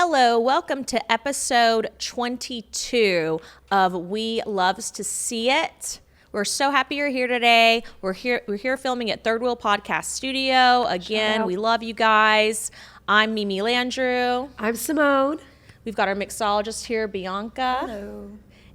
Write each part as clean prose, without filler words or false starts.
Hello, welcome to episode 22 of We Loves to See It. We're so happy you're here today. We're here filming at Third Wheel Podcast Studio. Again, we love you guys. I'm Mimi Landru. I'm Simone. We've got our mixologist here, Bianca. Hello.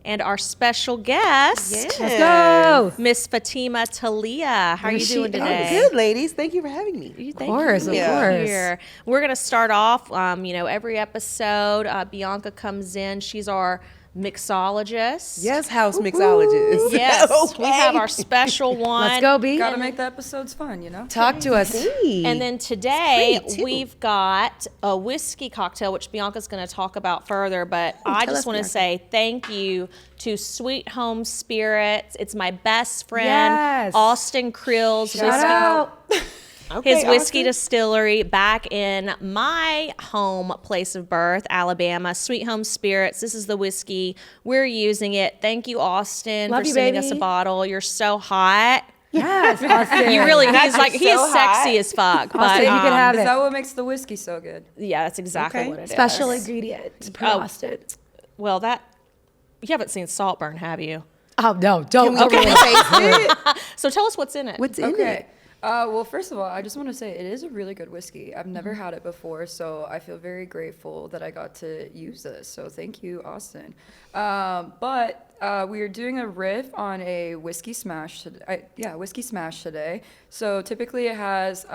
And our special guest, Let's go. Miss Fatimah Taliah. How are you doing today? Good, ladies. Thank you for having me. Of course. Here. We're going to start off, every episode, Bianca comes in. She's our mixologist. Yes, house mixologist. Yes, Okay. we have our special one. Let's go, B. Gotta make the episodes fun, you know? Talk to us. And then today It's free, too. we've got a whiskey cocktail, which Bianca's going to talk about further. But I tell just us, want to Bianca. say thank you to Sweet Home Spirits. It's my best friend, Yes. Austin Krill's Shout out. His whiskey Austin. distillery back in my home place of birth, Alabama. Sweet Home Spirits. This is the whiskey. We're using it. Thank you, Austin, Love for you, sending us a baby. bottle. You're so hot. Yes, Austin. You really, That he's like, is he is so sexy hot. as fuck. But Austin, you can have Is it. that what makes the whiskey so good? yeah, that's exactly Okay. what it is. Special ingredient per Oh. Austin. Well, you haven't seen Saltburn, have you? Oh, no. Don't. Can we taste it? So tell us what's in it. What's in Okay. it? Well, first of all, I just want to say it is a really good whiskey. I've never had it before, so I feel very grateful that I got to use this. So thank you, Austin. But we are doing a riff on a whiskey smash. Whiskey smash today. So typically it has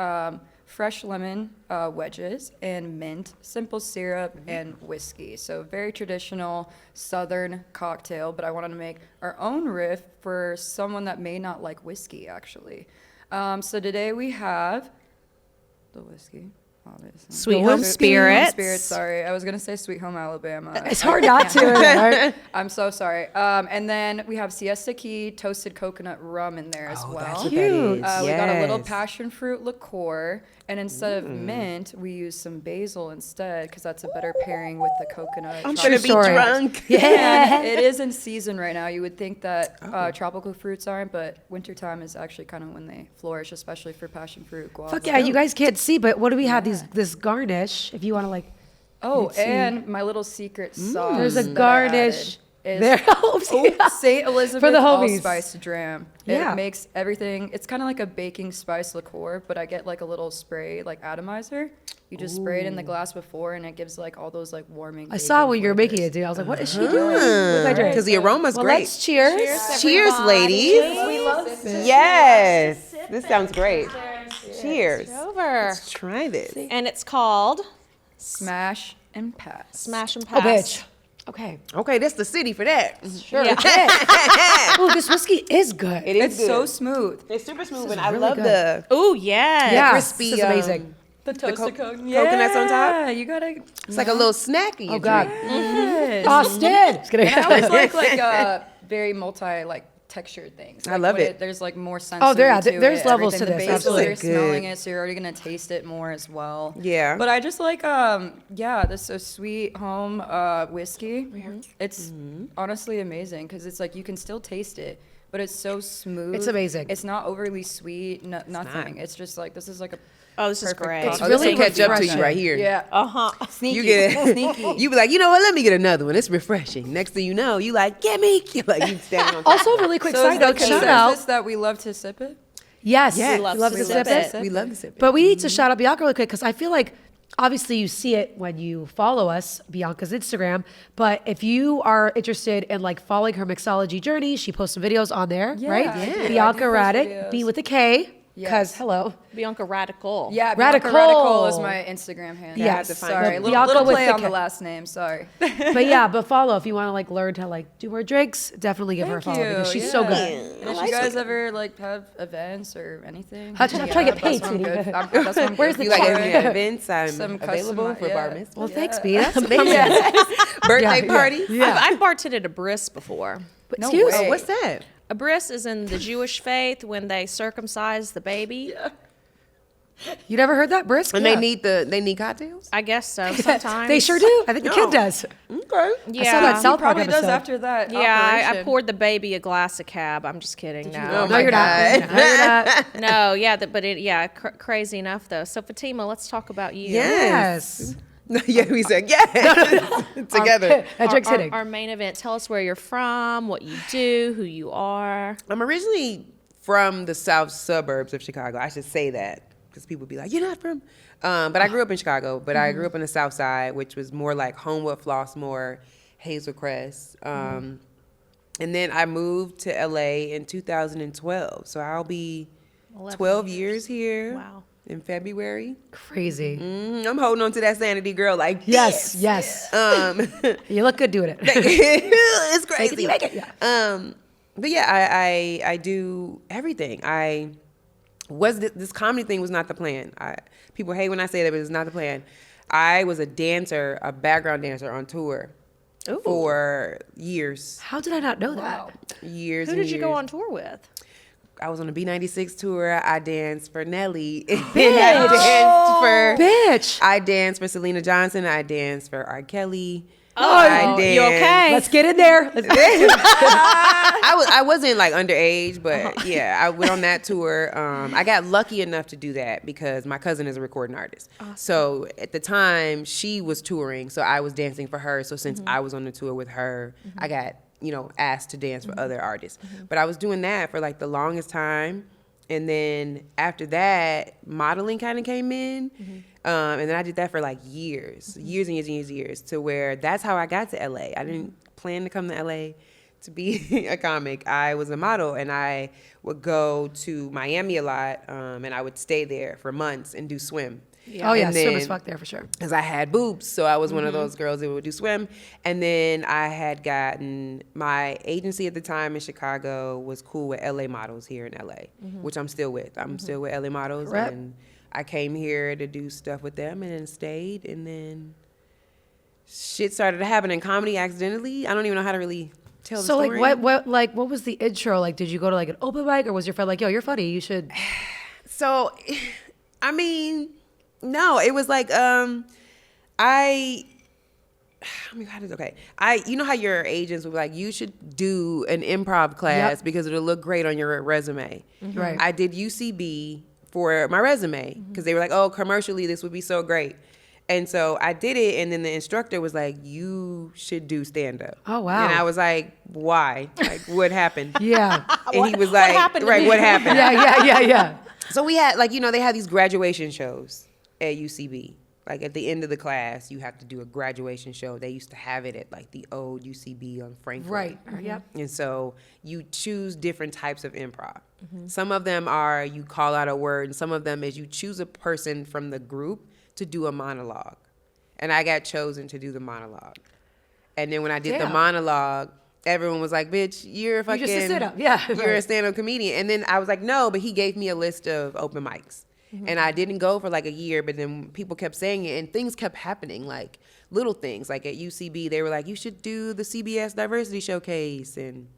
fresh lemon wedges and mint, simple syrup, and whiskey. So very traditional Southern cocktail. But I wanted to make our own riff for someone that may not like whiskey, actually. So today we have the whiskey, obviously. Sweet The Home whiskey. Spirits. Spirits, sorry. I was going to say Sweet Home Alabama. It's hard not to. Right? I'm so sorry. And then we have Siesta Key toasted coconut rum in there as well. That's what Cute. that is. We got a little Yes. passion fruit liqueur, and instead of mint, we use some basil instead because that's a better pairing with the coconut. I'm chocolate. gonna be story. drunk. Yeah. And it is in season right now. You would think that tropical fruits aren't, but wintertime is actually kind of when they flourish, especially for passion fruit, guava. Fuck yeah, you guys can't see, but what do we have? This garnish, if you want to like. Oh, Let's see. and my little secret sauce. There's a that I garnish. added is There. St. Elizabeth For the homies. allspice dram. Yeah. It makes everything, it's kind of like a baking spice liqueur, but I get like a little spray, like atomizer. You just spray it in the glass before, and it gives like all those like warming. I saw baking when you were making it, flavors. dude. I was like, what is she doing with my drink? Because the aroma's Well, great. let's cheers. Cheers, ladies. We love this. Yes. This sounds great. Cheers. Over. Let's try this. And it's called Smash and pass. Smash and Oh, Pass. bitch. Okay. Okay, that's the city for that. Sure. Yeah. Oh, this whiskey is good. It is It's good. so smooth. It's super smooth, is and I really love good. Oh, yes. Yeah. crispy, This is amazing. The toasted coconuts on top? Yeah, you gotta. It's like a little snack in your Oh, God. drink. Yes. Austin. Just kidding. And I always like very multi textured things. I Like, love when it. There's like more Oh, sensory there's to it, levels to everything. this, The basil, absolutely. you're Good. smelling it, so you're already gonna taste it more as well. Yeah. But I just like this is Sweet Home whiskey. It's honestly amazing because it's like you can still taste it, but it's so smooth. It's amazing. It's not overly sweet. Nothing. not. It's just like this is like a Oh, this is perfect great. cocktail. It's really This will catch up to you refreshing. right here. Yeah. Uh-huh. Sneaky. You get sneaky. You be like, you know what? Let me get another one. It's refreshing. Next thing you know, you like, get me. You're like, you standing on top. Also, really quick So side is the note, shout consensus out. that we love to sip it? Yes, Yes. we love love to to sip sip it. We love to sip it. But we need to shout out Bianca really quick because I feel like obviously you see it when you follow us, Bianca's Instagram. But if you are interested in like following her mixology journey, she posts some videos on there, Yeah, right? I do. I Bianca do post Radic, videos. B with a K. Because Yes. hello. Bianca Radical. Yeah, Radical. Bianca Radical is my Instagram handle. Yes. Sorry, But little Bianca with play the on the K. last name. Sorry. But yeah, but follow if you want to like learn to like do more drinks, definitely give her a follow because she's so yeah. good. And if you guys ever like have events or anything, I'm trying to get that's paid, what I'm sweetie. good. That's what I'm Where's good the You like for. any events? I'm Some available custom- for bar yeah. mitzvah. Well, thanks, Yeah. B. That's amazing. Birthday Yeah. party. Yeah. I've bartended at a bris before. But No excuse way. Oh, what's that? A bris is in the Jewish faith when they circumcise the baby. You never heard that, Brisk? And Yeah. they need cocktails. I guess so. Sometimes They sure do. I think the No. kid does. Okay. Yeah, I saw that South Park Probably does episode. after that. Yeah, I operation. poured the baby a glass of cab. I'm just kidding. Oh No, No, my you're God. not. No, you're not. no, yeah, but crazy enough though. So Fatimah, let's talk about you. Yes. Yes. Yeah, we said, yeah. Together. That joke's hitting. Our main event. Tell us where you're from, what you do, who you are. I'm originally from the south suburbs of Chicago. I should say that because people be like, you're not from. But I grew up in Chicago, but I grew up on the south side, which was more like Homewood, Flossmoor, Hazel Crest. And then I moved to LA in 2012. So I'll be 12 years here. Wow. In February. Crazy. I'm holding on to that sanity, girl. Like Yes, this. yes. You look good doing it. It's crazy. Make it, yeah. But yeah, I do everything. This comedy thing was not the plan. People hate when I say that, but it's not the plan. I was a dancer, a background dancer on tour for years. How did I not know that? Years. Who and did you go years. on tour with? I was on a B96 tour. I danced for Nelly. I danced for Selena Johnson. I danced for R. Kelly. You okay? Let's get in there. I wasn't like underage, but yeah, I went on that tour. I got lucky enough to do that because my cousin is a recording artist. Awesome. So at the time she was touring, so I was dancing for her. So since I was on the tour with her, I got asked to dance for other artists. But I was doing that for like the longest time. And then after that, modeling kind of came in. And then I did that for like years and years, to where that's how I got to LA. I didn't plan to come to LA to be a comic. I was a model, and I would go to Miami a lot, and I would stay there for months and do swim. Oh yeah, And swim then- as fuck there for sure. Because I had boobs, so I was one of those girls that would do swim. And then I had gotten my agency at the time in Chicago was cool with LA models here in LA, which I'm still with. I'm still with LA models, Rep. and I came here to do stuff with them, and then stayed, and then shit started to happen in comedy accidentally. I don't even know how to really tell the So story. what was the intro? Like, did you go to like an open mic, or was your friend like, yo, you're funny, you should? So, I mean, no, it was like, you know how your agents were like, you should do an improv class because it'll look great on your resume. Right. I did UCB for my resume because they were like, oh, commercially, this would be so great. And so I did it, and then the instructor was like, you should do stand-up. Oh, wow. And I was like, why? Like, what happened? Yeah. And he was like, happened to right, me? what happened? yeah. So we had, like, they had these graduation shows at UCB. Like, at the end of the class, you have to do a graduation show. They used to have it at, like, the old UCB on Franklin. Right. Yep. And so you choose different types of improv. Some of them are you call out a word, and some of them is you choose a person from the group to do a monologue. And I got chosen to do the monologue. And then when I did the Damn. monologue, everyone was like, bitch, you're a fucking... just a sit-up. Yeah, You're right. a stand-up comedian. And then I was like, no, but he gave me a list of open mics. And I didn't go for like a year, but then people kept saying it, and things kept happening, like little things. Like at UCB, they were like, you should do the CBS Diversity Showcase and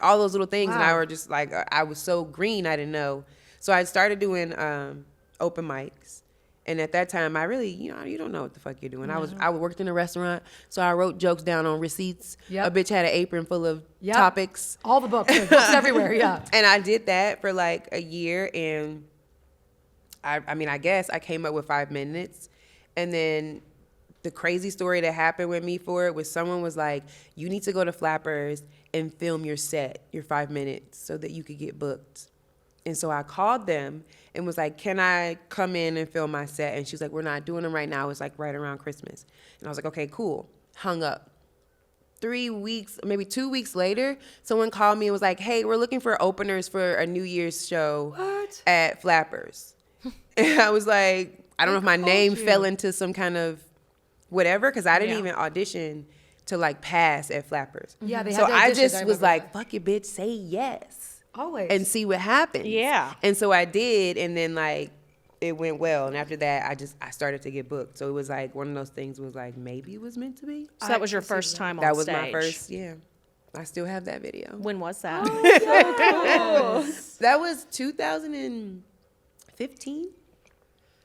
all those little things. And I Wow. were just like, I was so green, I didn't know. So I started doing open mics. And at that time, I really, you don't know what the fuck you're doing. I worked in a restaurant, so I wrote jokes down on receipts. Yep. A bitch had an apron full of Yep. topics. All the books everywhere. Yeah. And I did that for like a year, and I guess I came up with 5 minutes. And then the crazy story that happened with me for it was someone was like, you need to go to Flappers and film your set, your 5 minutes, so that you could get booked. And so I called them and was like, can I come in and film my set? And she was like, we're not doing them right now. It's like right around Christmas. And I was like, okay, cool. Hung up. 3 weeks, maybe 2 weeks later, someone called me and was like, hey, we're looking for openers for a New Year's show at Flappers. And I was like, I don't know if my name fell into some kind of whatever, because I didn't even audition to like pass at Flappers. Yeah, they had So the I auditions, just I was remember like, that. fuck it, bitch, say yes. Always. And see what happens. Yeah. And so I did, and then like it went well. And after that, I started to get booked. So it was like one of those things was like maybe it was meant to be. So that was your first time on That was stage. my first, yeah. I still have that video. When was that? That was 2015.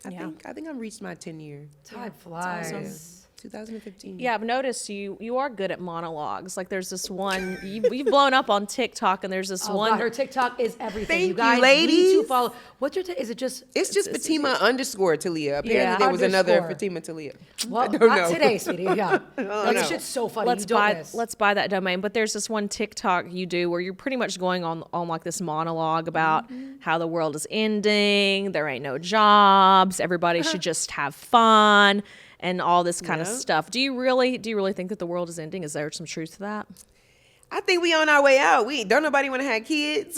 I think I've reached my 10-year. Time flies. awesome. 2015. Yeah, I've noticed you are good at monologues. Like there's this one you've blown up on TikTok, and there's this Oh, one. God, her TikTok is everything. Thank you guys you, ladies. need to follow. What's your is it just? It's just Fatimah _ Taliah. Apparently Yeah. there was another Underscore. Fatimah Taliah. Well, I don't not know. today, sweetie. Yeah, that know. shit's so funny. You don't miss. Let's buy that domain. But there's this one TikTok you do where you're pretty much going on like this monologue about how the world is ending, there ain't no jobs, everybody should just have fun, and all this kind of stuff. Do you really think that the world is ending? Is there some truth to that? I think we on our way out. Don't nobody want to have kids.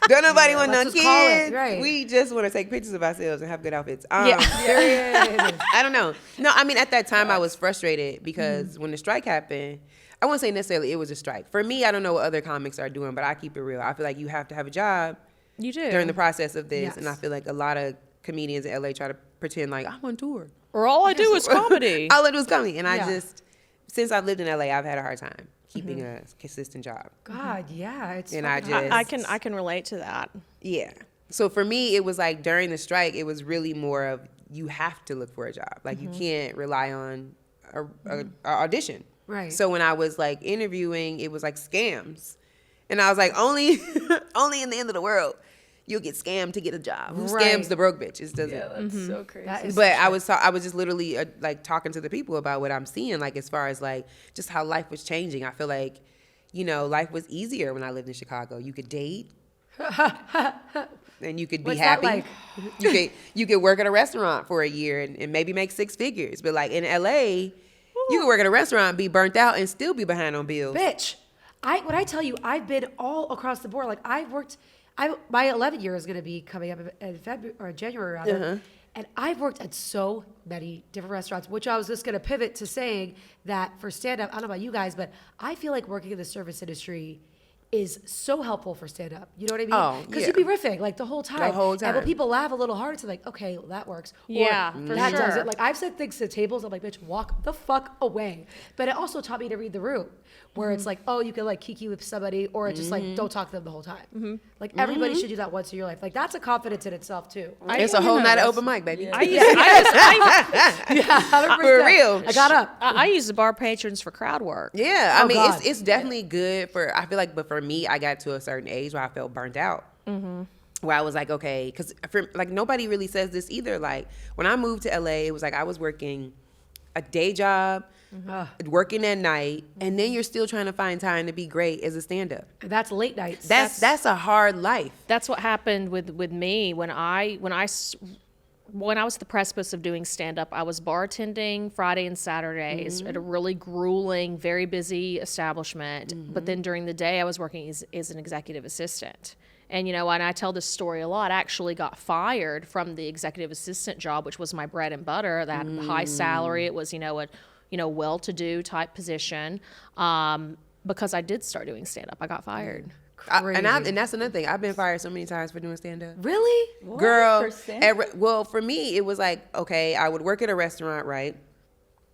Don't nobody want no let's just call it, kids. right. We just want to take pictures of ourselves and have good outfits. Period. I don't know. No, I mean, at that time I was frustrated because when the strike happened, I won't say necessarily it was a strike. For me, I don't know what other comics are doing, but I keep it real. I feel like you have to have a job You do. during the process of this. Yes. And I feel like a lot of comedians in LA try to pretend like I'm on tour. Or all I do is comedy. All I do is comedy. And I Yeah. just, since I've lived in LA, I've had a hard time keeping a consistent job. God, yeah, it's. And I fucking- just- I can relate to that. Yeah. So for me, it was like during the strike, it was really more of you have to look for a job. Like you can't rely on a audition. Right. So when I was like interviewing, it was like scams, and I was like, only in the end of the world, you'll get scammed to get a job. Who Right. scams the broke bitch? It doesn't. Yeah, that's so crazy. That is But I was just literally like talking to the people about what I'm seeing, like as far as like just how life was changing. I feel like, life was easier when I lived in Chicago. You could date, and you could be What's that happy. like? You could work at a restaurant for a year and maybe make 6 figures. But like in LA, you could work at a restaurant, be burnt out, and still be behind on bills. Bitch, when I tell you, I've been all across the board. Like I've worked. My 11th year is going to be coming up in February or January rather. And I've worked at so many different restaurants, which I was just going to pivot to saying that for stand-up, I don't know about you guys, but I feel like working in the service industry is so helpful for stand-up. You know what I mean? Oh, Because yeah. you'd be riffing like the whole time. The whole And time. when people laugh a little hard, it's like, okay, well, that works. Yeah, or for that does sure. it. Like I've said things to tables, I'm like, bitch, walk the fuck away. But it also taught me to read the room, where it's like, oh, you can like kiki with somebody, or it's just like, don't talk to them the whole time. Like everybody should do that once in your life. Like that's a confidence in itself too. It's a whole night of open mic, baby. I use Yeah, 100%. For real. I got up. I use the bar patrons for crowd work. Yeah, I Oh, mean, God. it's definitely good for, I feel like, but for me, I got to a certain age where I felt burnt out. Where I was like, okay, because like nobody really says this either. Like when I moved to LA, it was like I was working a day job, working at night, and then you're still trying to find time to be great as a stand-up. That's late nights. That's a hard life. That's what happened with me when I was at the precipice of doing stand-up. I was bartending Friday and Saturdays at a really grueling, very busy establishment. But then during the day, I was working as an executive assistant. And, and I tell this story a lot. I actually got fired from the executive assistant job, which was my bread and butter. That high salary. It was, a well-to-do type position. Because I did start doing stand-up. I got fired. And that's another thing. I've been fired so many times for doing stand-up. Really? Girl, For stand-up? well, for me, it was like, okay, I would work at a restaurant, right?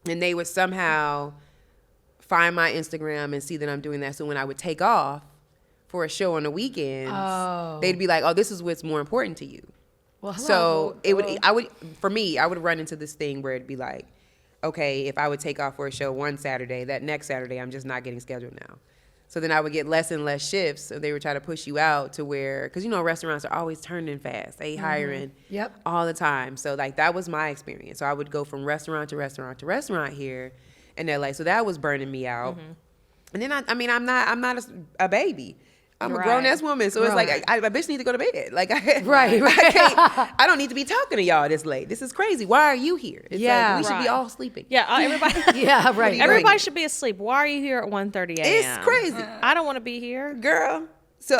And they would somehow find my Instagram and see that I'm doing that. So when I would take off for a show on the weekends, they'd be like, oh, this is what's more important to you. Well, hello. So I would run into this thing where it'd be like, okay, if I would take off for a show one Saturday, that next Saturday, I'm just not getting scheduled now. So then I would get less and less shifts. So they would try to push you out to where, because restaurants are always turning fast. They hiring Yep. all the time. So like that was my experience. So I would go from restaurant to restaurant to restaurant here in LA. So that was burning me out. And then I'm not a baby. I'm a Right. grown ass woman. So it's Right. like I bitch need to go to bed. Like Right. I don't need to be talking to y'all this late. This is crazy. Why are you here? It's Yeah. like, we should be Right. all sleeping. Yeah, everybody. Yeah, right. Everybody should be asleep. Why are you here at 1:30 a.m.? It's crazy. I don't want to be here. Girl. So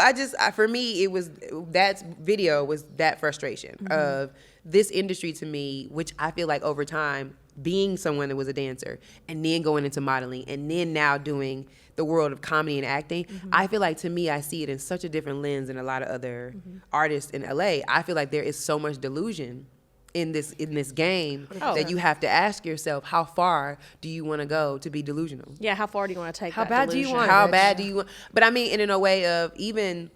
for me, it was, that video was that frustration of this industry to me, which I feel like over time, being someone that was a dancer and then going into modeling and then now doing the world of comedy and acting, I feel like to me, I see it in such a different lens than a lot of other artists in LA. I feel like there is so much delusion in this game that you have to ask yourself, how far do you want to go to be delusional? Yeah, how far do you want to take How that bad do you delusion? want it? How bitch. bad do you want? But I mean, in a way of even,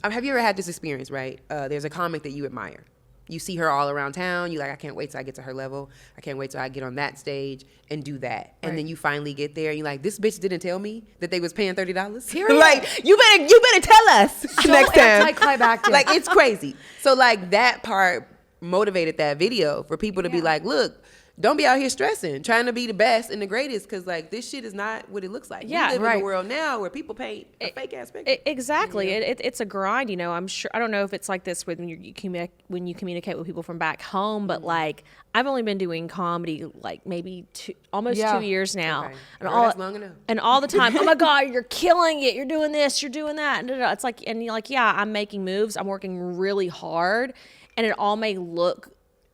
have you ever had this experience, right? There's a comic that you admire. You see her all around town. You like, I can't wait till I get to her level. I can't wait till I get on that stage and do that. And then you finally get there and you're like, this bitch didn't tell me that they was paying $30. Period. Like, you better tell us So next time. anticlimactic. Like, it's crazy. So like that part motivated that video for people to be like, look, don't be out here stressing, trying to be the best and the greatest, because like this shit is not what it looks like. Yeah, we live in a world now where people paint a fake ass picture. Exactly. It's a grind, you know. I'm sure. I don't know if it's like this when you communicate with people from back home, but like I've only been doing comedy like maybe almost 2 years now, Okay. and That's long enough. And all the time, oh my God, you're killing it. You're doing this. You're doing that. And it's like, and you're like, yeah, I'm making moves. I'm working really hard, and it all may look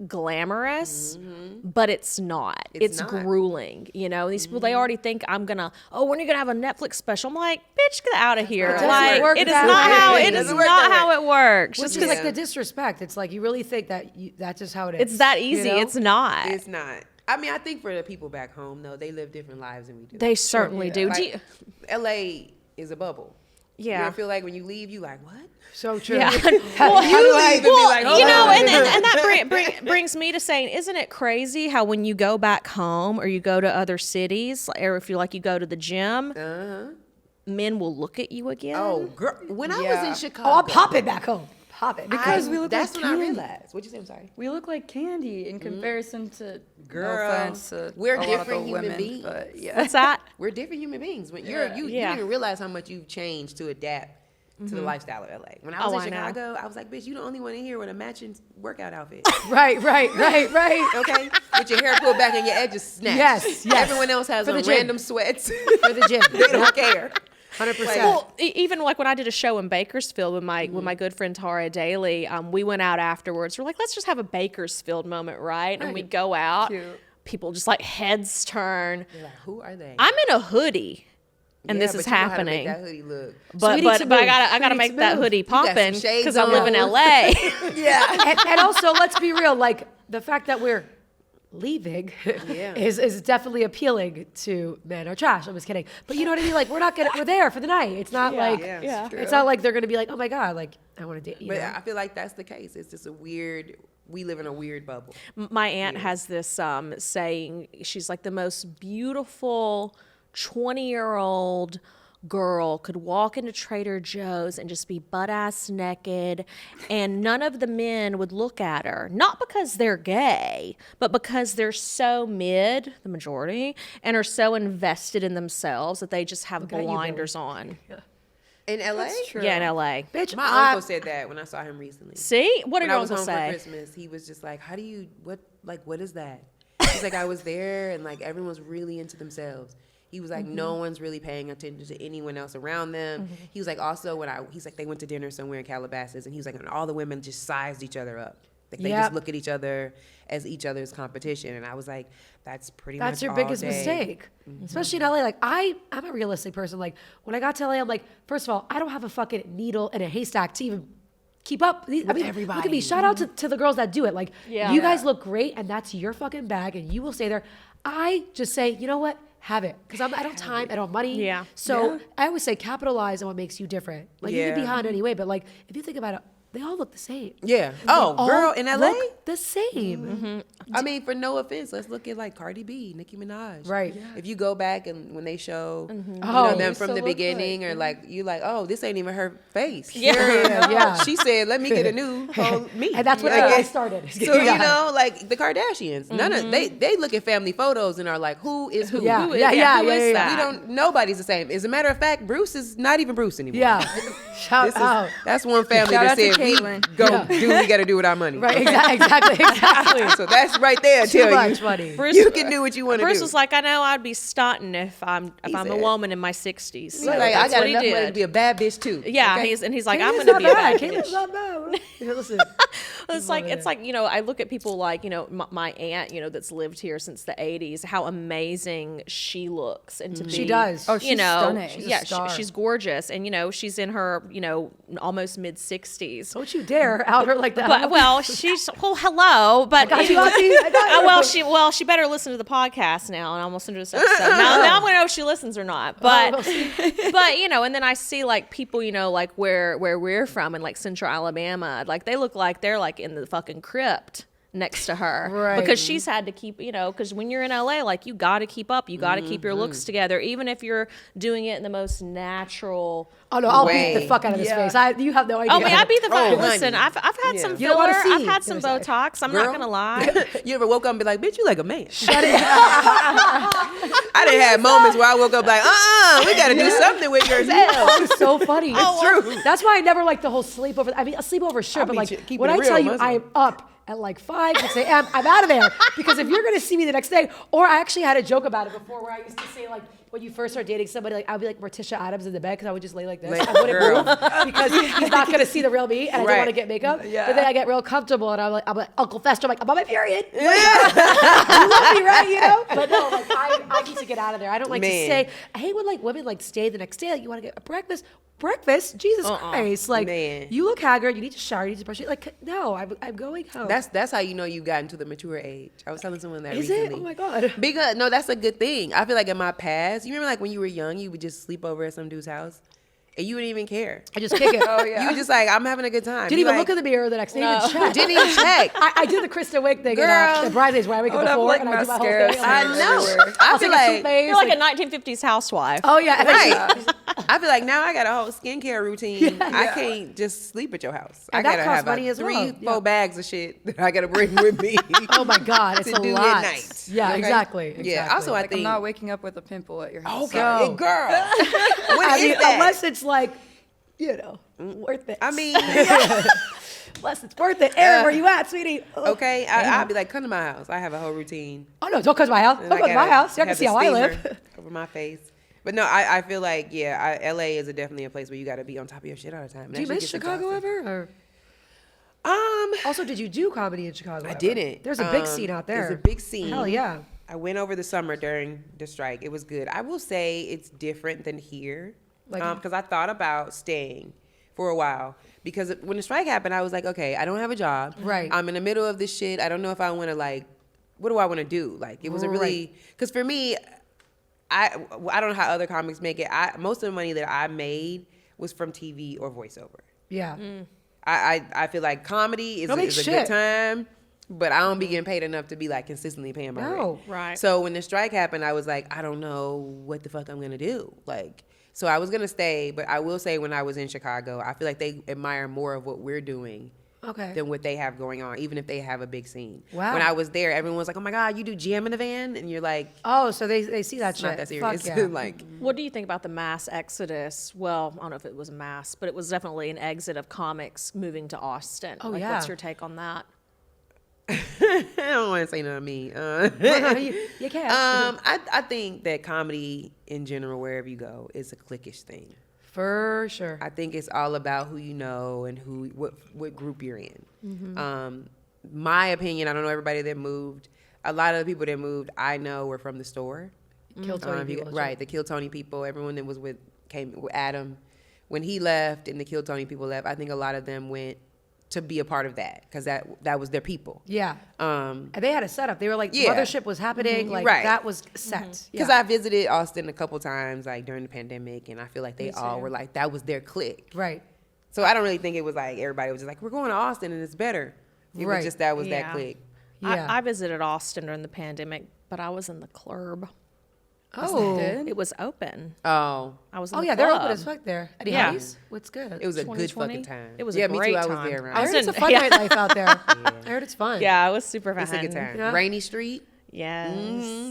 glamorous, but it's not. It's not. grueling, you know. These people, they already think I'm gonna, when are you gonna have a Netflix special? I'm like, bitch, get out of here. doesn't Like, work it is that not way. how It it is doesn't work not that how way. it works. Which Just is because like the disrespect. It's like you really think that that's just how it is. it's that easy. you know? It's not. It's not. I mean, I think for the people back home though, they live different lives than we do. They certainly do. Do you- Like, LA is a bubble. You yeah. don't feel like when you leave, you like, what? So true. Yeah. How do I- You know, and that brings me to saying, isn't it crazy how when you go back home or you go to other cities, or if you like you go to the gym, men will look at you again? Oh, girl. When I was Yeah. in Chicago. Oh, I'm popping back home. Pop it. Because we look That's like when I candy. realized. What'd you say? I'm sorry. We look like candy in comparison to Girl, no offense to we're a lot different of the human women, beings. but yeah. What's that? We're different human beings. When you Yeah. don't even realize how much you've changed to adapt to the lifestyle of LA. When I was Oh, in I know. Chicago, I was like, bitch, you the only one in here with a matching workout outfit. Right. Okay? With your hair pulled back and your edges snatched. Yes. Everyone else has For the on gym. random sweats. For the gym. They don't care. 100%. Well, even like when I did a show in Bakersfield with my good friend Tara Daly, we went out afterwards. We're like, let's just have a Bakersfield moment, right? And we go out. Cute. People just like heads turn. You're like, who are they? I'm in a hoodie, and Yeah, this is but you know how to happening. make that hoodie look. But need to but I move. gotta We need make to that move. hoodie got some popping shades because I live in on. LA. Yeah. and also, let's be real. Like the fact that we're leaving Yeah. is definitely appealing to men are trash. I'm just kidding. But you know what I mean? Like we're there for the night. It's not like Yeah. it's not like they're gonna be like, oh my God, like I want to date you. But know? I feel like that's the case. It's just we live in a weird bubble. My aunt has this saying. She's like, the most beautiful 20-year-old girl could walk into Trader Joe's and just be butt ass naked, and none of the men would look at her, not because they're gay, but because they're so mid, the majority, and are so invested in themselves that they just have at you, Billy. blinders on. In LA? True. Yeah, in LA. Bitch, My uncle said that when I saw him recently. See, what did When I your was uncle home for say? Christmas, he was just like, what is that? He's like, I was there and like everyone's really into themselves. He was like, no one's really paying attention to anyone else around them. He was like, also he's like, they went to dinner somewhere in Calabasas, and he was like, and all the women just sized each other up. Like they Yep. just look at each other as each other's competition. And I was like, that's pretty much That's your all biggest day. mistake, especially in LA. Like I'm a realistic person. Like when I got to LA, I'm like, first of all, I don't have a fucking needle in a haystack to even keep up. I mean, look at everybody. me. Shout out to the girls that do it. Like Yeah. you guys look great, and that's your fucking bag, and you will stay there. I just say, you know what? Have it, because I don't have time, I don't have money. Yeah. So I always say capitalize on what makes you different. Like you can be Yeah. hot anyway, but like if you think about it, they all look the same. Yeah. They Oh, all girl, in LA? look the same. I mean, for no offense, let's look at like Cardi B, Nicki Minaj. Right. Yeah. If you go back and when they show Oh. them They from still the look beginning, or like you like, oh, this ain't even her face. Yeah, yeah. She said, let me get a new whole me. And that's what Like, I it's- started. So you know, like the Kardashians, none of they look at family photos and are like, who is who? Yeah, Who is- yeah, yeah, who yeah, is yeah. We don't. Nobody's the same. As a matter of fact, Bruce is not even Bruce anymore. Yeah. Shout This is, out. that's one family Shout that out to said we Caitlyn. go Yeah. do what we got to do with our money. Right, exactly. So that's right there. Too Tell much you, money. Bruce, you can do what you want to do. Bruce was like, I know I'd be stunting if I'm a said- woman in my 60s. He's So like, I that's got what he enough money to did. be a bad bitch too. Yeah, okay? he's like, I'm Caitlin's going to not be a bad. bad bitch. Caitlin's not bad. Listen. It's like, you know, I look at people like, you know, my aunt, you know, that's lived here since the 80s, how amazing she looks, and to be, She does. Oh, you she's know, stunning. She's a yeah, star. she's gorgeous, and you know, she's in her, you know, almost mid 60s, Don't you dare out her like that. But well, she's hello. But got you, Auntie. I got you. she better listen to the podcast now, and I'll listen to this episode. Now I'm gonna know if she listens or not. But but and then I see like people, like where we're from in like Central Alabama, like they look like they're like in the fucking crypt next to her, right? Because she's had to keep, because when you're in LA, like you got to keep up, you got to keep your looks together, even if you're doing it in the most natural. Oh no, I'll way. beat the fuck out of this face. You have no idea. Oh, man, I beat the fuck. Oh, Listen, honey. I've had some You don't wanna filler, I've see. had some You're sorry. Botox. I'm not gonna lie. You ever woke up and be like, bitch, you like a man? Shut it. I didn't have moments where I woke up like, we got to do something with yourself. Oh, it's so funny. It's true. That's why I never like the whole sleepover. I mean, a sleepover, sure, I'll but be like keeping when it I real, tell you Muslim. I'm up at like 5, 6 a.m., I'm out of there. Because if you're going to see me the next day, or I actually had a joke about it before where I used to say, like, when you first start dating somebody, like, I'd be like Morticia Adams in the bed because I would just lay like this. Like, I wouldn't girl. move because he's not going to see the real me, and I don't Right. want to get makeup. Yeah. But then I get real comfortable, and I'm like Uncle Fester, I'm like, I'm on my period. You love me, right? But no, like, I need to get out of there. I don't like to Man. stay. I hate when, like, women, like, stay the next day. Like, you want to get a breakfast? Breakfast? Jesus Christ. Like, Man. you look haggard. You need to shower. You need to brush it. Like, no, I'm going home. That's how you know you've gotten to the mature age. I was telling someone that Is recently. it? Oh, my God. Because no, that's a good thing. I feel like in my past, you remember like when you were young, you would just sleep over at some dude's house, and you wouldn't even care. I just kick it. Oh, yeah. You were just like, I'm having a good time. Didn't You even like, look in the mirror the next day. Didn't even check. Didn't even check. I did the Kristen Wiig thing Girl. in the Bridesmaids where I wake I up would have, before like, and I do my whole mascara thing. I know. I I'll feel take a like toothpaste, You're like a 1950s housewife. Oh, yeah. And then right. I feel like now I got a whole skincare routine. I can't just sleep at your house. And I that gotta costs have money as well. 3-4 Yeah. bags of shit that I gotta bring with me. oh, my God. It's to a do lot. at night. Yeah, Okay? exactly. Yeah. Also, I Like, think. I'm not waking up with a pimple at your house. Okay, Go. girl. I What mean, is that? unless it's like, worth it. I mean, unless it's worth it. Aaron, where you at, sweetie? okay. I'll be like, come to my house. I have a whole routine. Oh, no, don't come to my house. And Don't I come to my gotta house. You can have see the how I steamer live. over my face. But no, I feel like, LA is definitely a place where you got to be on top of your shit all the time. Do you miss Chicago ever? Or? Also, did you do comedy in Chicago? I ever? didn't. There's a big scene out there. There's a big scene. Hell yeah. I went over the summer during the strike. It was good. I will say it's different than here. Like- Because I thought about staying for a while. Because when the strike happened, I was like, okay, I don't have a job. Right. I'm in the middle of this shit. I don't know if I want to, like, what do I want to do? Like, it was a really, because for me, I don't know how other comics make it. Most of the money that I made was from TV or voiceover. Yeah. I feel like comedy is Don't make a shit. good time, but I don't be getting paid enough to be like consistently paying my No. rent. Right. So when the strike happened, I was like, I don't know what the fuck I'm gonna do. Like, so I was gonna stay, but I will say when I was in Chicago, I feel like they admire more of what we're doing Okay. than what they have going on, even if they have a big scene. Wow. When I was there, everyone was like, "Oh my God, you do Jam in the Van," and you're like, Oh, so they see that "It's shit. not that serious." Fuck yeah. like, What do you think about the mass exodus? Well, I don't know if it was mass, but it was definitely an exit of comics moving to Austin. Oh, like, yeah. What's your take on that? I don't want to say nothing to me. you can't. I think that comedy in general, wherever you go, is a cliquish thing. For sure. I think it's all about who you know and what group you're in. My opinion, I don't know everybody that moved. A lot of the people that moved, I know, were from the store. Kill Tony people. Right, the Kill Tony people. Everyone that was came with Adam. When he left and the Kill Tony people left, I think a lot of them went to be a part of that because that was their people. Yeah. And they had a setup. They were like, Yeah. Mothership was happening. Like, Right. that was set. Because Yeah. I visited Austin a couple times, like during the pandemic, and I feel like they all were like, that was their clique. Right. So I don't really think it was like everybody was just like, we're going to Austin and it's better. It Right. was just that was Yeah. that clique. Yeah. I visited Austin during the pandemic, but I was in the club. Oh. It was open. Oh, I was in Oh, the yeah. They're club. open as fuck there. Any Yeah. hobbies? What's good? it was a good 2020? fucking time. It was yeah, a me great too. I time. was there. I Around. heard it's a in- fun yeah. nightlife out there. I heard it's fun. Yeah, it was super fun. It's a good time. Yeah. Rainy Street. Yes.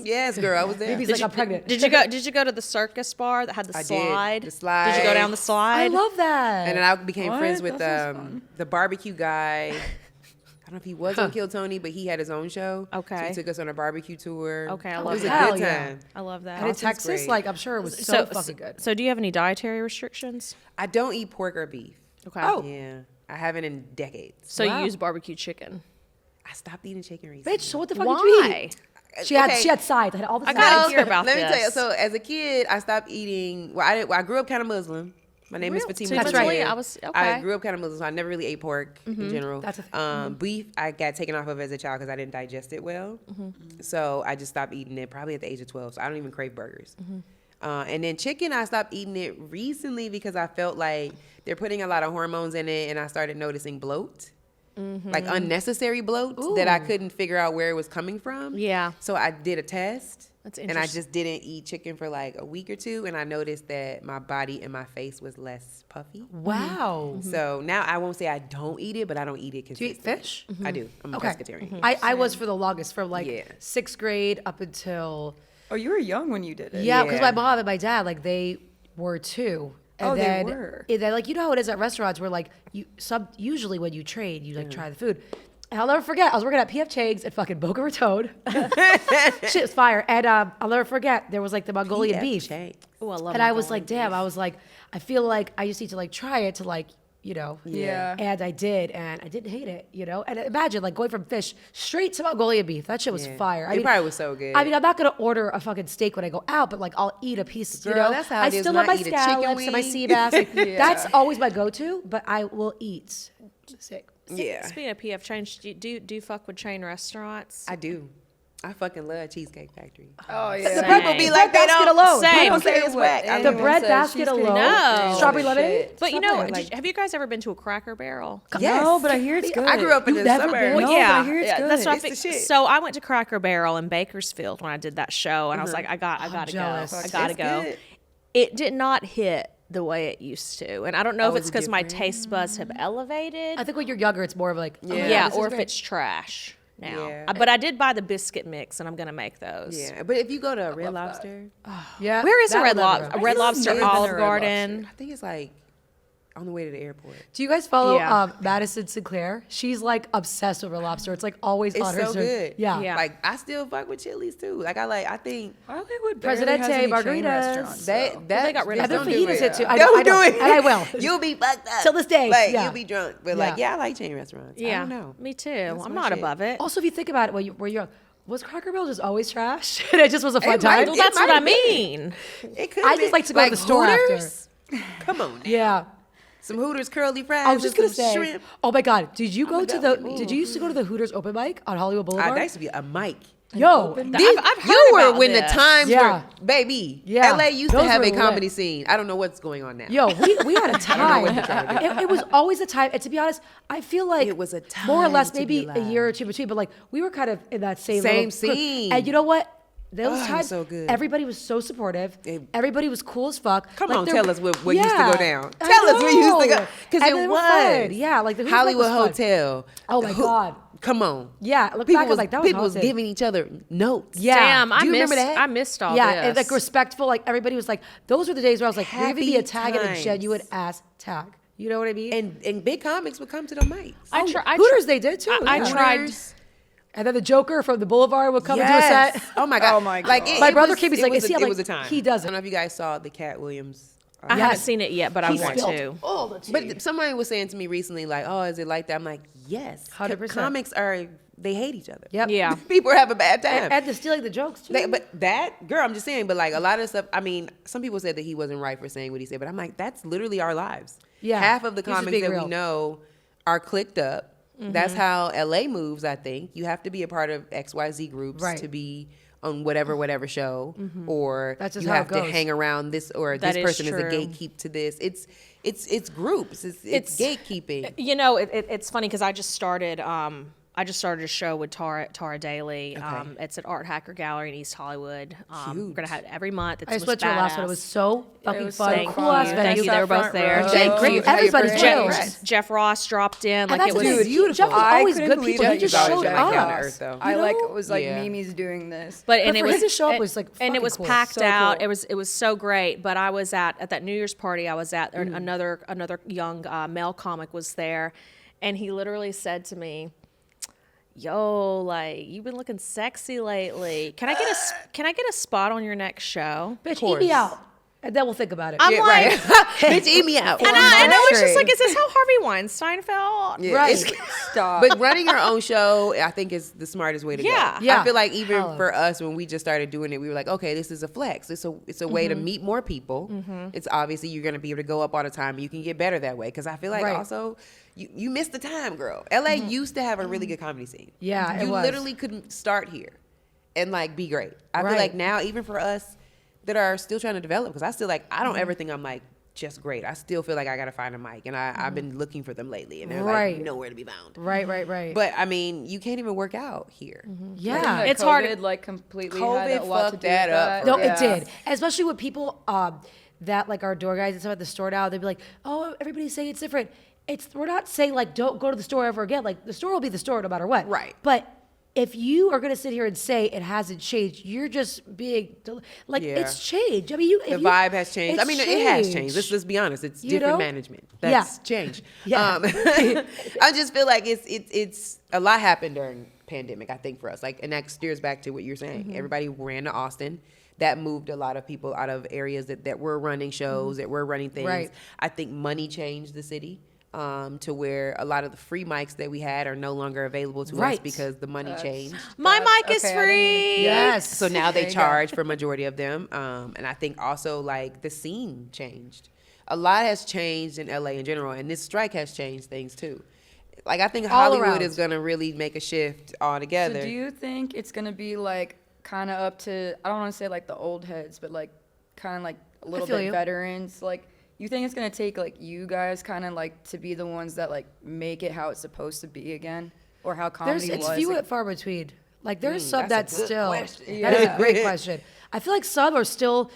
Yes, girl, I was there. Baby's like, I'm pregnant. Did you go to the circus bar that had the I did. slide? The slide. Did you go down the slide? I love that. And then I became What? friends with That sounds fun. the barbecue guy. I don't know if he was on Kill Tony, but he had his own show. Okay. So he took us on a barbecue tour. Okay, I It love was a that. good Hell yeah. time. I love that. and in Austin's Texas, great. like, I'm sure it was so fucking good. So do you have any dietary restrictions? I don't eat pork or beef. Okay. Oh. Yeah. I haven't in decades. So Wow. you use barbecue chicken. I stopped eating chicken recently. Bitch, so what the fuck did you Why? eat? She had sides. I had all the I sides. gotta hear about Let me tell you. this. So as a kid, I stopped eating. Well, I grew up kind of Muslim. My name is Really? Fatimah That's right. Taliah. I was- okay. I grew up kind of Muslim, so I never really ate pork in general. That's a thing. Beef, I got taken off of as a child because I didn't digest it well. So I just stopped eating it probably at the age of 12. So I don't even crave burgers. And then chicken, I stopped eating it recently because I felt like they're putting a lot of hormones in it, and I started noticing bloat. Like unnecessary bloat that I couldn't figure out where it was coming from. Yeah. So I did a test. That's And I interesting. just didn't eat chicken for like a week or two, and I noticed that my body and my face was less puffy. Wow. So now I won't say I don't eat it, but I don't eat it Do you eat consistently. fish? I do. I'm a Okay. pescatarian. I was for the longest, from like Yeah. 6th grade up until Oh, you were young when you did it. yeah, because Yeah. my mom and my dad like they were too. And Oh, they then, were. And then, like, you know how it is at restaurants where like usually when you trade you like try the food. And I'll never forget, I was working at P.F. Chang's at fucking Boca Raton. Shit was fire. And I'll never forget, there was like the Mongolian beef. Oh, I love And I was like, Mongolian damn, beef. I was like, I feel like I just need to like try it to like, you know. Yeah. And I did, and I didn't hate it, you know. And imagine like going from fish straight to Mongolian beef. That shit was Yeah. fire. It probably was so good. I mean, I'm not gonna order a fucking steak when I go out, but like I'll eat a piece. You Girl, know, that's how I it is still when love I my eat a chicken scallops and my wing. sea bass. Like, Yeah. That's always my go-to, but I will eat steak. Yeah, Speaking of PF Change, do you fuck with chain restaurants? I do. I fucking love Cheesecake Factory. Oh, yeah. The bread will be like they basket don't- alone. Same. I don't say it's whack. I The mean, bread basket alone. No. Strawberry Shit. lemonade. But you Stop know, it. Like, have you guys ever been to a Cracker Barrel? Yes. No, but I hear it's good. I grew up in You've the never suburbs. been? No, but I hear it's good. That's what I It's the think. shit. So I went to Cracker Barrel in Bakersfield when I did that show, and I was like, I gotta go. jealous. I gotta It's go. good. It did not hit the way it used to, and I don't know if Oh, it's is it because my different? taste buds have elevated. I think when you're younger, it's more of like, oh, yeah, this is or if great. it's trash now. Yeah. But I did buy the biscuit mix, and I'm gonna make those. Yeah, but if you go to a Red Lobster, Yeah. Where is a that Red will never Lobster? happen. A Red Lobster, never been to Olive Red Garden. I think it's like on the way to the airport. Do you guys follow Yeah. Madison Sinclair? She's like obsessed with Red Lobster. It's like always It's on her. so good. Yeah. Yeah. Like I still fuck with Chili's too. Like I think Hollywood barely Presidente has any chain margaritas. restaurants, that though. that they got rid bitch of And them. then don't do fajitas it. hit too. I Don't know, do it, and I will. You'll be fucked up Till this day, Like yeah. you'll be drunk, but Yeah. like I like chain restaurants. I Yeah, don't know. me too. That's I'm my not shit. above it. Also, if you think about it, where you're, was Cracker Barrel just always trash? And it just was a fun It might time. Well, it that's might what I have been. mean. It could. I just like to go to the store Hooters? Come on, now. Yeah. Some Hooters curly fries. I was just and gonna some say. shrimp. Oh my God! Did you go a to the? dog. Did you used to go to the Hooters open mic on Hollywood Boulevard? That used to be a mic. Yo, I've These- heard you were about when this. the times Yeah. were baby. Yeah. LA used to Those have were a lit. comedy scene. I don't know what's going on now. yo, we had a time. what they're trying to do. It was always a time. And to be honest, I feel like It was a more or less time to be maybe a year or two between, but like we were kind of in that same Same little group. scene. And you know what? Those Oh, it was times, so good. everybody was so supportive. It- Everybody was cool as fuck. Come Like, on, there- tell us what used to Yeah, go down. I Tell us what used to go know. because And it they were was fun. Yeah, like the Hooters Hollywood was fun. Hotel. Oh my God. Come on. Yeah, look People back, I was was like, that was people was haunted. giving each other notes. Yeah. Damn, Do I you missed. remember that? I missed all Yeah, this. and like respectful, like everybody was like, those were the days where I was like, you're gonna be Happy a tag and a times. genuine ass tag. You know what I mean? And big comics would come to the mics. I try. Hooters, they did too. I yeah. tried. Hooters. And then the Joker from the Boulevard would come and do a Yes. set. Oh my god. Oh my Like God. My it brother was- came, he's it like, was is he? a- I'm it like, was a time. he doesn't. I don't know if you guys saw the Cat Williams. I haven't seen it yet, but I He want spilled to. all the tea. But somebody was saying to me recently, like, "Oh, is it like that?" I'm like, "Yes." 100%. Comics are they hate each other. Yep. Yeah. People have a bad time. And the stealing the jokes too. But that girl, I'm just saying. But like a lot of stuff. I mean, some people said that he wasn't right for saying what he said, but I'm like, that's literally our lives. Yeah. Half of the He's just comics being that real. we know are clicked up. That's how LA moves. I think you have to be a part of XYZ groups Right. to be on whatever show, or That's just you how have it to goes. hang around this, or That this is person is a true. gatekeep to this. It's groups. It's gatekeeping. You know, it's funny because I just started a show with Tara Daly. It's at Art Hacker Gallery in East Hollywood. We're gonna have it every month. It's I just went to your last one. It was so fucking was fun. so Cool fun. ass Thank venue. you. They were both there. Front Thank row. you. Great. Everybody's Jeff- chill. Jeff Ross dropped in. And Like that's it the was thing. beautiful. Jeff was I always couldn't good believe people. that He just you guys showed did that. up. On Earth, though. I You like know? was like Yeah. Mimi's doing this. But and for it him was to show up and- was, like, and fucking it was cool. packed So out. cool. It was so great. But I was at that New Year's party. I was at another young male comic was there, and he literally said to me, "Yo, like you've been looking sexy lately. Can I get a spot on your next show?" Bitch, eat course. me out. And then we'll think about it. I'm like, bitch, eat me out. and I know it's just straight. like, is this how Harvey Weinstein felt? Yeah, Right. it's- Stop. But running your own show, I think, is the smartest way to Yeah. go. Yeah. I feel like even Hella. for us, when we just started doing it, we were like, okay, this is a flex. It's a way to meet more people. It's obviously you're going to be able to go up all the time. You can get better that way. Because I feel like Right. also you missed the time, girl. LA used to have a really good comedy scene. Yeah, it you was. literally couldn't start here and like be great. I feel Right. like now, even for us that are still trying to develop, because I still like, I don't ever think I'm like just great. I still feel like I got to find a mic, and I've been looking for them lately, and they're Right. like nowhere to be found. Right. But I mean, you can't even work out here. Yeah. It's hard. COVID, like completely COVID had a lot to fucked do that with up that. for No, us. it did. Especially with people that like our door guys and stuff at the store now, they'd be like, "Oh, everybody's saying it's different." We're not saying like don't go to the store ever again. Like the store will be the store no matter what. Right. But if you are gonna sit here and say it hasn't changed, you're just being like Yeah. it's changed. I mean, The vibe has changed. I mean, it has changed. Let's be honest. It's You different know? management. Yeah. That's changed. Yeah. I just feel like it's a lot happened during pandemic. I think for us, like, and that steers back to what you're saying. Everybody ran to Austin. That moved a lot of people out of areas that were running shows, that were running things. Right. I think money changed the city. To where a lot of the free mics that we had are no longer available to us Right. because the money changed. My mic is okay, I didn't free. Yes. So now they There you go. charge for majority of them. And I think also like the scene changed. A lot has changed in LA in general, and this strike has changed things too. Like I think All Hollywood around. is gonna really make a shift altogether. So do you think it's gonna be like kind of up to, I don't want to say like the old heads, but like kind of like a little feel bit you. veterans? Like, you think it's gonna take like you guys kind of like to be the ones that like make it how it's supposed to be again, or how comedy It's was? few Like, and far between. Like there's some that's a that good still. question. That is Yeah. a great question. I feel like some are still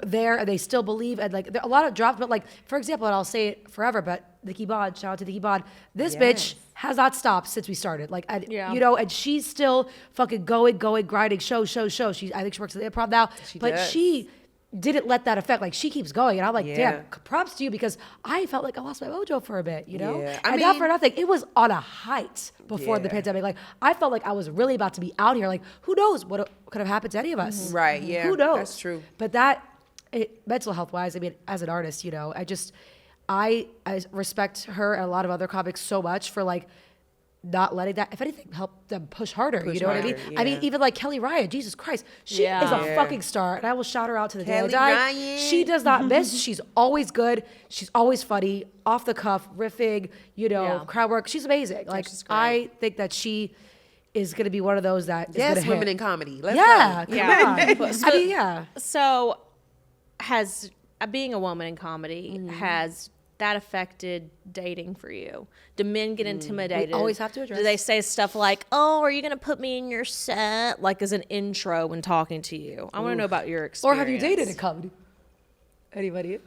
there and they still believe, and like there are a lot of drops. But like for example, and I'll say it forever, but Nikki Bod, shout out to Nikki Bod. This bitch has not stopped since we started. Like Yeah. you know, and she's still fucking going, grinding, show. I think she works at the Improv now, but does. she didn't let that affect. Like she keeps going, and I'm like, Yeah. damn, props to you, because I felt like I lost my mojo for a bit, you know. Yeah. And not for nothing, it was on a height before the Yeah. pandemic. Like I felt like I was really about to be out here. Like who knows what could have happened to any of us? Right, yeah, Who knows? that's true. But mental health wise, I mean, as an artist, you know, I respect her and a lot of other comics so much for like not letting that, if anything, help them push harder. Push you know what I mean? harder, I mean, yeah. even like Kelly Ryan, Jesus Christ, she Yeah. is a Yeah. fucking star, and I will shout her out to the day I Kelly die. Ryan. She does not miss. She's always good. She's always funny, off the cuff, riffing, you know, Yeah. crowd work. She's amazing. Like she's great. I think that she is going to be one of those that is yes, gonna women hit. in comedy. Let's Yeah, go. come Yeah. on. I mean, yeah. So, has being a woman in comedy, Mm-hmm. has that affected dating for you? Do men get intimidated? always have to address- Do they say stuff like, "Oh, are you going to put me in your set?" Like as an intro when talking to you? I want to know about your Or experience. have you dated in comedy? Anybody?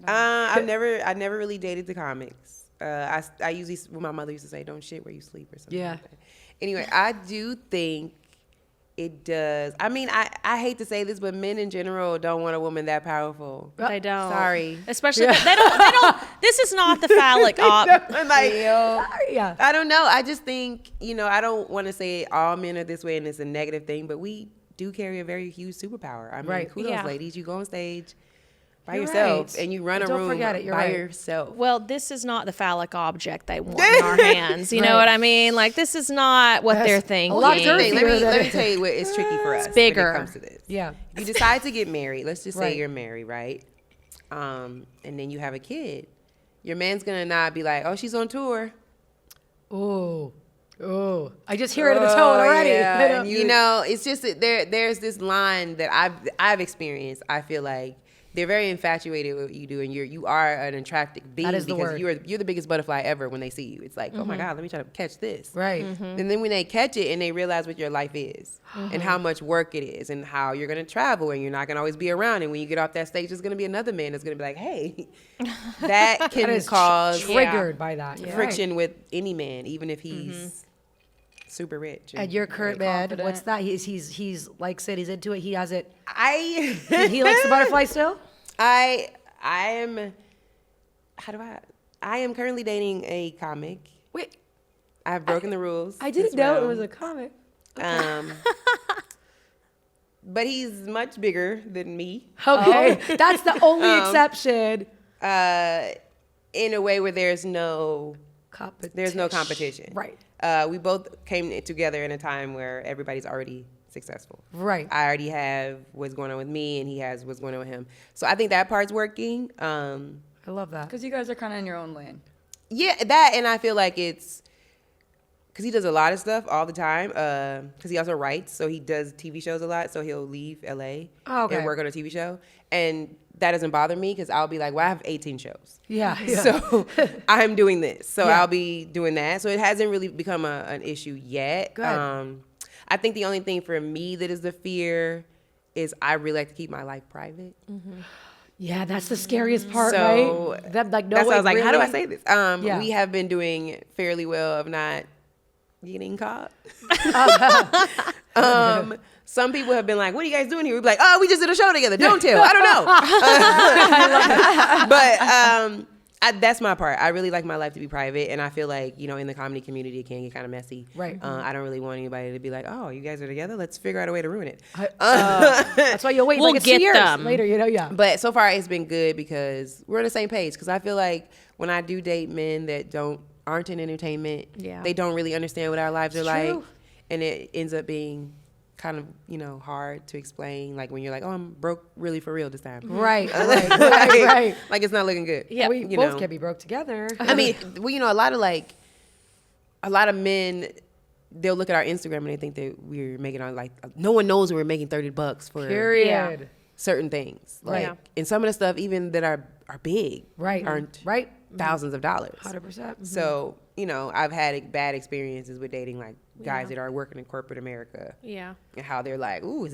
I never really dated the comics. I usually, well, my mother used to say, "Don't shit where you sleep" or something. Yeah. Like that. Anyway, I do think it does. I mean, I hate to say this, but men in general don't want a woman that powerful. They don't. Sorry. Especially they don't. This is not the phallic op. Like, Yeah. I don't know. I just think, I don't want to say all men are this way and it's a negative thing, but we do carry a very huge superpower. I mean, Right. kudos, Yeah. ladies. You go on stage by You're yourself right. and you run a Don't room forget it. You're by right. yourself. Well, this is not the phallic object they want in our hands. You know Right. what I mean? Like this is not what they're thinking. a lot Here's the thing. girthier Let than me tell you what is tricky for us bigger. when it comes to this. Yeah. You decide to get married. Let's just say Right. you're married, right? And then you have a kid. Your man's gonna not be like, "Oh, she's on tour." Oh. I just hear it in the tone already. Yeah. You know? And it's just that there's this line that I've experienced. I feel like they're very infatuated with what you do, and you are an attractive being is the because word. you're the biggest butterfly ever when they see you. It's like, oh my God, let me try to catch this. Right. And then when they catch it and they realize what your life is and how much work it is and how you're going to travel and you're not going to always be around. And when you get off that stage, there's going to be another man that's going to be like, hey, that can That is cause triggered by that. You're friction with any man, even if he's super rich. And your current man, confident. what's that? He's likes it. He's into it. He has it. I He likes the butterfly still. I am currently dating a comic. Wait, I've broken the rules. I didn't this know it round. was a comic. but he's much bigger than me. Okay, that's the only exception. In a way where there's no competition. Right. We both came together in a time where everybody's already successful. Right. I already have what's going on with me, and he has what's going on with him. So I think that part's working. I love that. Because you guys are kind of in your own lane. Yeah, that, and I feel like it's because he does a lot of stuff all the time. Because he also writes, so he does TV shows a lot. So he'll leave LA and work on a TV show, and that doesn't bother me because I'll be like, well, I have 18 shows. Yeah. So I'm doing this. So Yeah. I'll be doing that. So it hasn't really become an issue yet. Good. I think the only thing for me that is the fear is I really like to keep my life private. Yeah, that's the scariest part, So right? Them, like, no, that's why I was like, like, how do I really? say this? Yeah. We have been doing fairly well of not getting caught. Some people have been like, what are you guys doing here? We'd be like, oh, we just did a show together. Don't tell. I don't know. But that's my part. I really like my life to be private. And I feel like, in the comedy community, it can get kind of messy. Right. I don't really want anybody to be like, oh, you guys are together? Let's figure out a way to ruin it. That's why you'll wait We'll like get 2 years them. later, yeah. But so far, it's been good because we're on the same page. Because I feel like when I do date men that aren't in entertainment, they don't really understand what our lives are like. true. And it ends up being kind of, hard to explain. Like when you're like, oh, I'm broke really for real this time. Right. Like it's not looking good. Yeah. We both can be broke together. I mean, a lot of men, they'll look at our Instagram and they think that we're making no one knows we're making $30 for Period. certain things. Like, Yeah. and some of the stuff even that are big aren't Right. thousands of dollars. 100%. So, I've had bad experiences with dating like guys that are working in corporate America. Yeah. And how they're like, ooh, is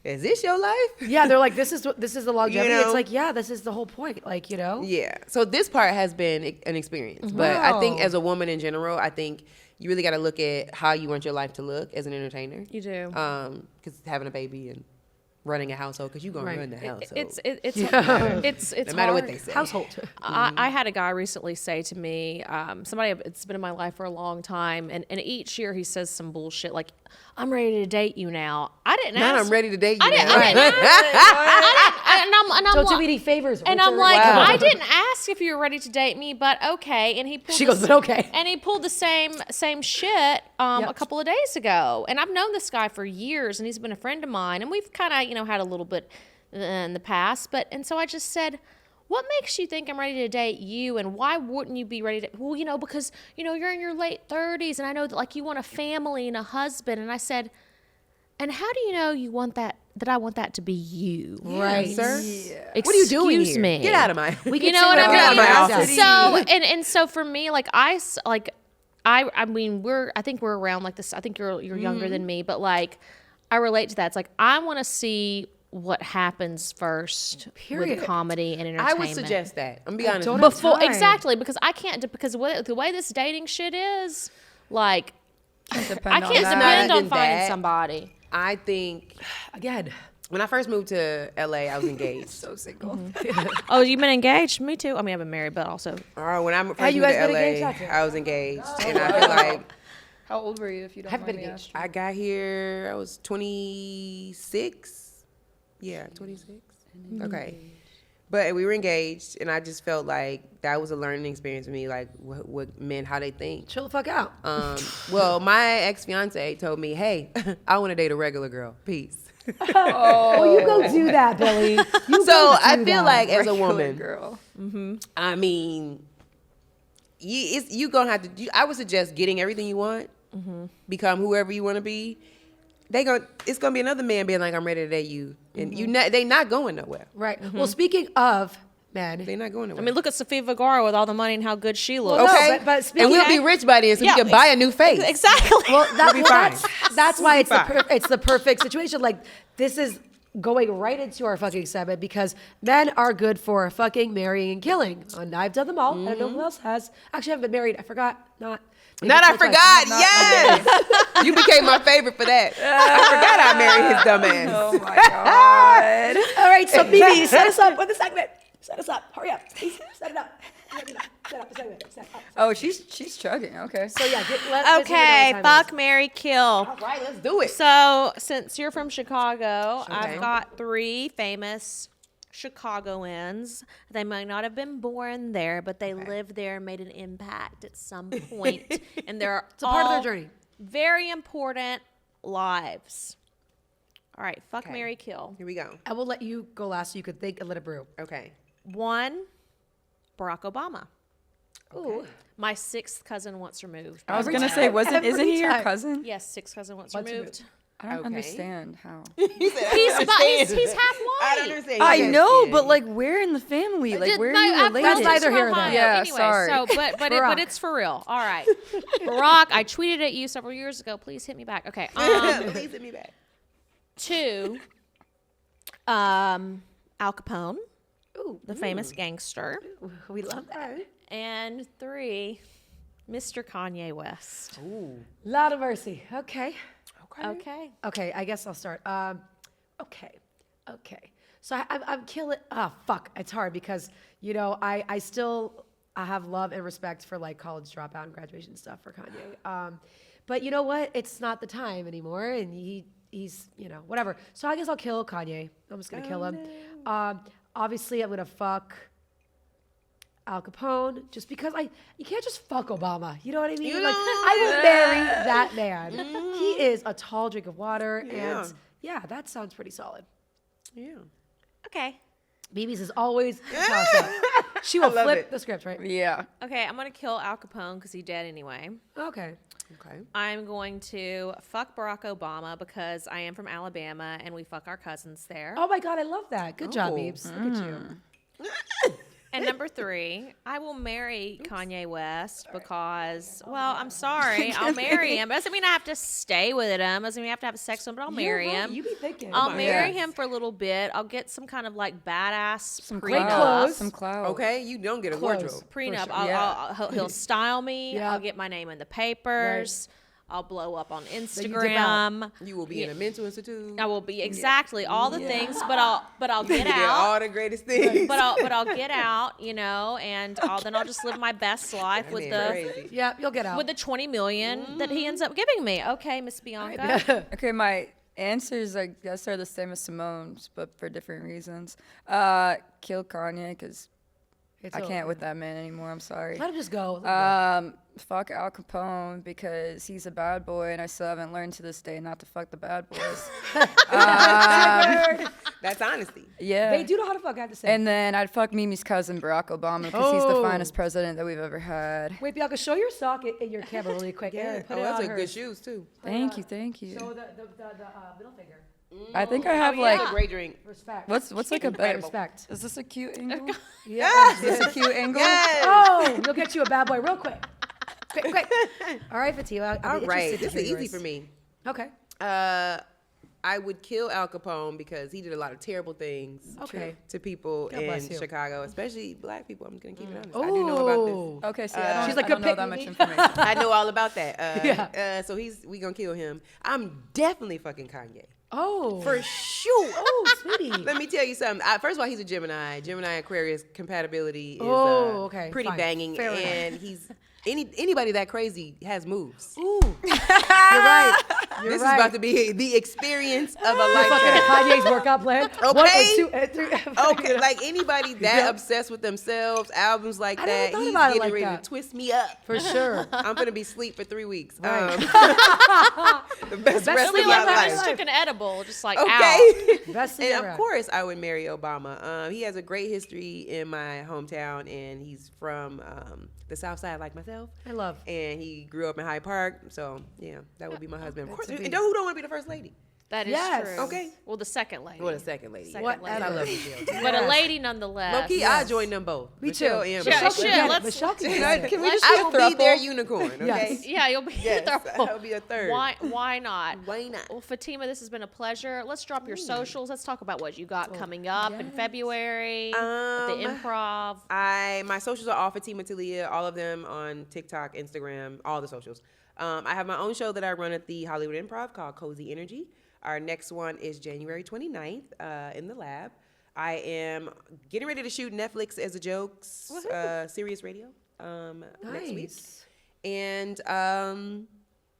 this your life? Yeah, they're like, this is the longevity. You know? It's like, yeah, this is the whole point. Like, Yeah. So this part has been an experience. But I think Wow. as a woman in general, I think you really got to look at how you want your life to look as an entertainer. You do. Because having a baby and running a household, because you're going to run the household. It's no matter what hard. they say. household. I had a guy recently say to me, somebody it's been in my life for a long time, and each year he says some bullshit like, "I'm ready to date you now." I didn't Now ask. I'm ready to date you. I didn't. now. I didn't and I'm Don't do like- me any favors. and I'm Richard. like, Wow. I didn't ask if you were ready to date me, but okay. And he pulled She goes, but okay. And he pulled the same shit a couple of days ago. And I've known this guy for years, and he's been a friend of mine, and we've kind of had a little bit in the past. And so I just said, what makes you think I'm ready to date you, and why wouldn't you be ready to? Well, because you're in your late 30s, and I know that like you want a family and a husband. And I said, and how do you know you want that I want that to be you? Right. Sir? Yeah. What are you doing Excuse here? me. Get out of my. We You can know say what I whatever mean? Get out of my we office. want. So and so for me, like I mean I think we're around like this. I think you're younger than me, but like I relate to that. It's like I want to see what happens first Period. with comedy and entertainment. I would suggest that. I'm be honest. don't with you. before time. exactly because I can't because the way this dating shit is like I can't that. depend Not on even finding that. somebody. I think Again. when I first moved to LA, I was engaged. So single. Oh, you've been engaged? Me too. I mean, I've been married, but also When I first you moved guys to been LA, engaged after? I was engaged, and I feel like How old were you, if you don't Haven't mind been me engaged. asking? I got here. I was 26. Yeah, 26. Okay, but we were engaged, and I just felt like that was a learning experience for me. Like what men, how they think. Chill the fuck out. Well, my ex-fiance told me, "Hey, I want to date a regular girl. Peace." Oh, you go do that, Billy. You So go I do feel that. like as a Regular woman, girl. I mean, you gonna have to. I would suggest getting everything you want, become whoever you want to be. It's gonna be another man being like, "I'm ready to date you," and they not going nowhere. Right. Well, speaking of men, They not going nowhere. I mean, look at Sofia Vergara with all the money and how good she looks. Well, no, okay, but and we'll speaking- be rich by then, so Yeah, we can buy a new face. Exactly. well, be fine. that's why it's fine. it's the perfect situation. Like this is going right into our fucking segment because men are good for fucking, marrying, and killing. And I've done them all. I don't know who else has. Actually, I haven't been married. I forgot. Not. maybe Not I twice. forgot. Not- Yes, you became my favorite for that. I forgot I married his dumb ass. Oh my god. All right, so Bibi, set us up with the segment. Set us up. Hurry up. Set it up. Oh, she's chugging. Okay. So yeah, let's Okay, fuck. fuck, marry, kill. All right, let's do it. So, since you're from Chicago, Okay. I've got 3 famous Chicagoans. They might not have been born there, but they lived there and made an impact at some point. And they're It's a part of their journey. very important lives. All right, fuck, Okay. marry, kill. Here we go. I will let you go last so you could think and let it brew. Okay. 1, Barack Obama. Ooh. My 6th cousin once removed. I was Every gonna time- say, every isn't he your time. cousin? Yes, 6th cousin once Once removed. I don't Okay. understand how. He said, He's half white. I don't understand. I Yes, know, yeah. but like, where in the family? Like, where are you That's related? neither here nor Ohio. there. Yeah, Anyway, sorry. So, but Barack. it's for real. All right, Barack. I tweeted at you several years ago. Please hit me back. Okay. Please hit me back. 2, Al Capone, Ooh. the famous gangster, We love that. and 3, Mr. Kanye West. Ooh. Lot of mercy. Okay. Okay. Okay, I guess I'll start. Okay. So I'm killing. Oh fuck, it's hard because I still have love and respect for like college dropout and graduation stuff for Kanye. But you know what? It's not the time anymore, and he's whatever. So I guess I'll kill Kanye. I'm just gonna kill him. Obviously, I'm gonna fuck Al Capone just because you can't just fuck Obama. You know what I mean? Like I would marry that man. He is a tall drink of water, and yeah, that sounds pretty solid. Yeah. Okay. BB's is always a toss-up. She will love flip it. the script, right? Yeah. Okay. I'm gonna kill Al Capone because he's dead anyway. Okay. Okay. I'm going to fuck Barack Obama because I am from Alabama and we fuck our cousins there. Oh my God, I love that. Good job, Oh. Beebs. Look at you. And number 3, I will marry Kanye West because, well, I'm sorry, I'll marry him. Doesn't mean I have to stay with him. Doesn't mean I have to have sex with him, but I'll marry him. You be thinking. I'll my marry God. him for a little bit. I'll get some kind of like badass Some Great prenup. clothes. Some clout. Okay, you don't get a Close. wardrobe. Prenup. sure. He'll style me. Yeah. I'll get my name in the papers. I'll blow up on you dip Instagram. You will be in a mental institute. I will be exactly all the things, but I'll You get get out. all the greatest things. But I'll get out, and I'll just live my best life with Man, the crazy. Yeah, you'll get out. with the 20 million that he ends up giving me. Okay, Miss Bianca. Okay, my answers, I guess, are the same as Simone's, but for different reasons. Kill Kanye, because I can't with that man anymore. I'm sorry. Let him just go. Let him Fuck Al Capone because he's a bad boy, and I still haven't learned to this day not to fuck the bad boys. That's honesty. Yeah. go. They do know how to fuck, I have to say. And then I'd fuck Mimi's cousin, Barack Obama, because he's the Oh. finest president that we've ever had. Wait, Bianca, show your sock in your camera really quick. Aaron, put Oh, it that's on a hers. good shoes too. Thank you, thank you. Show the middle finger. I think I have yeah. like, Great drink. Respect. what's like a better, Respect. is this a cute angle? Yeah. Is this a cute angle? Yes. Oh, we'll get you a bad boy real quick. Quick. All right, Fatima. All right. This is easy for me. Okay. I would kill Al Capone because he did a lot of terrible things Okay. to people God bless in you. Chicago, especially black people. I'm going to keep it honest. I do know about Oh. Okay, see, I don't, She's like, I don't "Go know pick that much me." information. this. I know all about that. Yeah. So we going to kill him. I'm definitely fucking Kanye. Oh. For sure. Oh, sweetie. Let me tell you something. First of all, he's a Gemini. Gemini Aquarius compatibility is okay, pretty fine. banging, Fair enough. and he's anybody that crazy has moves. Ooh. You're right. You're This right. is about to be the experience of a You're fucking lifetime. Kanye's workout plan. Okay. 1 and 2 and 3. Okay, like anybody that Yeah. obsessed with themselves, albums like I never that, thought he's about it getting like ready that. to twist me up. For sure. I'm gonna be asleep for 3 weeks. Right. The best rest sleep of my of my I just life. took an edible, just like out. Okay. Best thing And ever. of course, I would marry Obama. He has a great history in my hometown, and he's from the South Side, like myself. I love. And he grew up in Hyde Park, so yeah, that would be my husband. Of course, That's a and beat. who don't want to be the first lady? That is Yes. true. Okay. Well, the second lady. Or the second lady? Second What? lady. I love Michelle. But a Yes. lady nonetheless. Low key, I join them both. Me Michelle too. and Yeah, Michelle Michelle. can get it. let's- Michelle can Can get it. Can we just I be a will be their throuple? unicorn. Okay. Yes. Yeah, you'll be Yes, there. I'll be a third. Why not? Why not? Well, Fatima, this has been a pleasure. Let's drop your socials. Let's talk about what you got coming up in February at the Improv. My socials are all Fatimah Taliah, all of them on TikTok, Instagram, all the socials. I have my own show that I run at the Hollywood Improv called Cozy Energy. Our next one is January 29th in the lab. I am getting ready to shoot Netflix as a jokes Serious Radio next week. And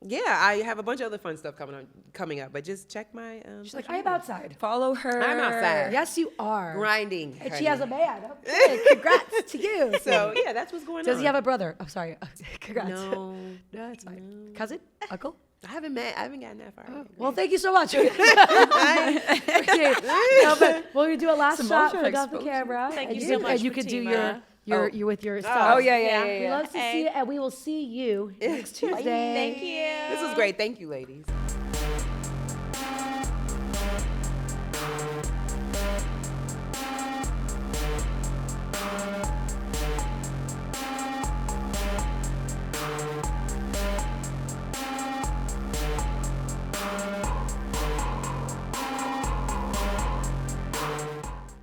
yeah, I have a bunch of other fun stuff coming up, but just check my. She's like, I am outside. Follow her. I'm outside. Yes, you are. Grinding. And honey. she has a man. Okay, congrats to you. So yeah, that's what's going on. Does he have a brother? I'm sorry. Congrats. No. No, it's fine. Cousin? Uncle? I haven't gotten that far. Yet. Well, thank you so much. Okay. No, but we're gonna do a last Simone shot should for off the expose camera. Thank and you so much, And you could do Fatimah. you with your Oh, stuff. yeah. We love to see it, and we will see you next Tuesday. Thank you. This was great. Thank you, ladies.